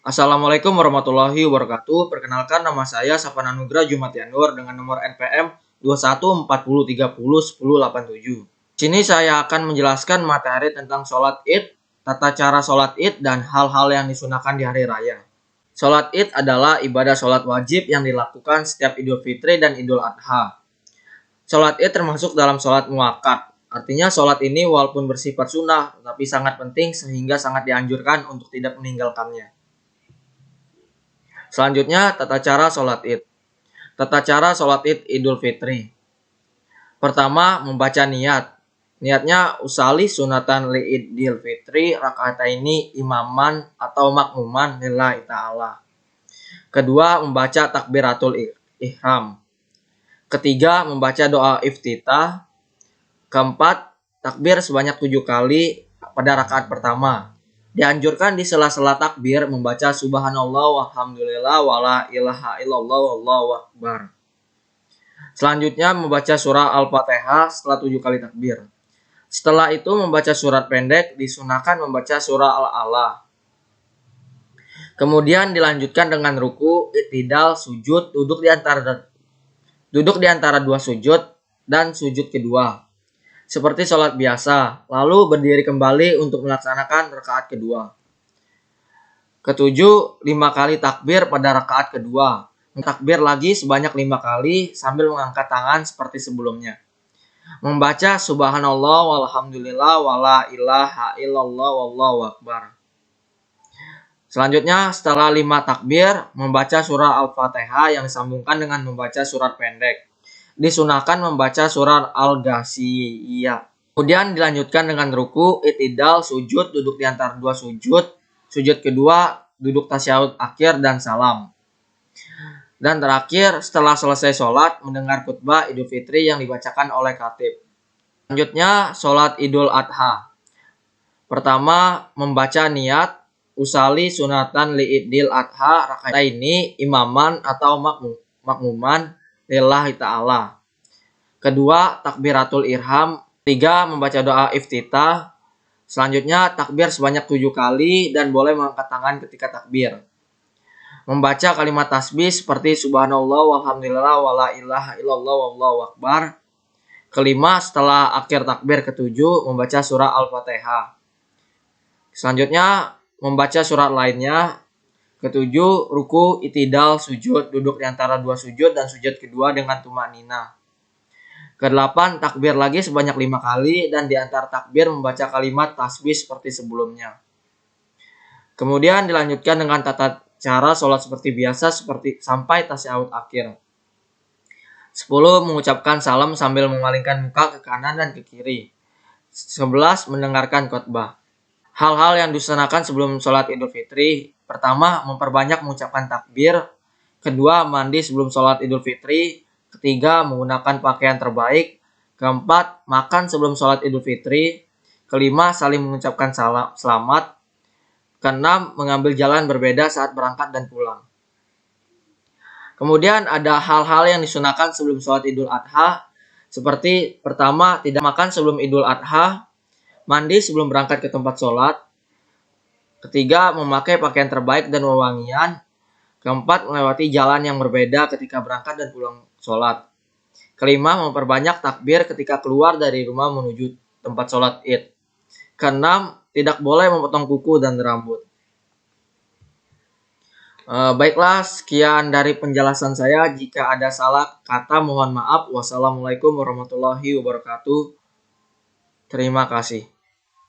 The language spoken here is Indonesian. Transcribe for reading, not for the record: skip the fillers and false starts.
Assalamualaikum warahmatullahi wabarakatuh. Perkenalkan, nama saya Safan Anugrah Jumatianur dengan nomor NPM 2140301087. Di sini saya akan menjelaskan materi tentang sholat Id, tata cara sholat Id, dan hal-hal yang disunahkan di hari raya. Sholat Id adalah ibadah sholat wajib yang dilakukan setiap Idul Fitri dan Idul Adha. Sholat Id termasuk dalam sholat muakkad. Artinya sholat ini walaupun bersifat sunnah, tapi sangat penting sehingga sangat dianjurkan untuk tidak meninggalkannya. Selanjutnya, tata cara sholat Id. Tata cara sholat Id Idul Fitri. Pertama, membaca niat. Niatnya usali sunatan li Idul Fitri rakaataini imaman atau makmuman lillahi ta'ala. Kedua, membaca takbiratul ihram. Ketiga, membaca doa iftitah. Keempat, takbir sebanyak 7 kali pada rakaat pertama. Dianjurkan di sela-sela takbir membaca subhanallah walhamdulillah wala ilaha illallah wallahu akbar. Selanjutnya membaca surah Al-Fatihah setelah 7 kali takbir. Setelah itu membaca surat pendek, disunahkan membaca surah Al-A'la. Kemudian dilanjutkan dengan ruku, i'tidal, sujud, duduk di antara dua sujud dan sujud kedua. Seperti sholat biasa, lalu berdiri kembali untuk melaksanakan rakaat kedua. Ketujuh, 5 kali takbir pada rakaat kedua. Takbir lagi sebanyak 5 kali sambil mengangkat tangan seperti sebelumnya. Membaca subhanallah walhamdulillah wala ilaha illallah wallahu akbar. Selanjutnya, setelah 5 takbir, membaca surah Al-Fatihah yang disambungkan dengan membaca surat pendek. Disunahkan membaca surat Al-Ghashiyah. Kemudian dilanjutkan dengan ruku, i'tidal, sujud, duduk di antara dua sujud, sujud kedua, duduk tasyahud akhir, dan salam. Dan terakhir, setelah selesai sholat, mendengar khutbah Idul Fitri yang dibacakan oleh khatib. Selanjutnya, sholat Idul Adha. Pertama, membaca niat, usali sunatan li Idul Adha rakaataini imaman atau makmuman lillahi ta'ala. Kedua, takbiratul ihram. Tiga, membaca doa iftitah. Selanjutnya, takbir sebanyak 7 kali dan boleh mengangkat tangan ketika takbir. Membaca kalimat tasbih seperti subhanallah walhamdulillah wala ilaha illallah wallahu akbar. Kelima, setelah akhir takbir ketujuh, membaca surah Al-Fatihah. Selanjutnya, membaca surat lainnya. Ketujuh, ruku, i'tidal, sujud, duduk di antara dua sujud dan sujud kedua dengan tumanina. Kedelapan, takbir lagi sebanyak 5 kali dan di antara takbir membaca kalimat tasbih seperti sebelumnya. Kemudian dilanjutkan dengan tata cara sholat seperti biasa seperti sampai tasyahud akhir. 10, mengucapkan salam sambil memalingkan muka ke kanan dan ke kiri. 11, mendengarkan khotbah. Hal-hal yang disunahkan sebelum sholat Idul Fitri. Pertama, memperbanyak mengucapkan takbir. Kedua, mandi sebelum sholat Idul Fitri. Ketiga, menggunakan pakaian terbaik. Keempat, makan sebelum sholat Idul Fitri. Kelima, saling mengucapkan selamat. Keenam, mengambil jalan berbeda saat berangkat dan pulang. Kemudian ada hal-hal yang disunahkan sebelum sholat Idul Adha. Seperti pertama, tidak makan sebelum Idul Adha. Mandi sebelum berangkat ke tempat sholat. Ketiga, memakai pakaian terbaik dan wewangian. Keempat, melewati jalan yang berbeda ketika berangkat dan pulang sholat. Kelima, memperbanyak takbir ketika keluar dari rumah menuju tempat sholat Id. Keenam, tidak boleh memotong kuku dan rambut. Baiklah, sekian dari penjelasan saya. Jika ada salah kata, mohon maaf. Wassalamualaikum warahmatullahi wabarakatuh. Terima kasih.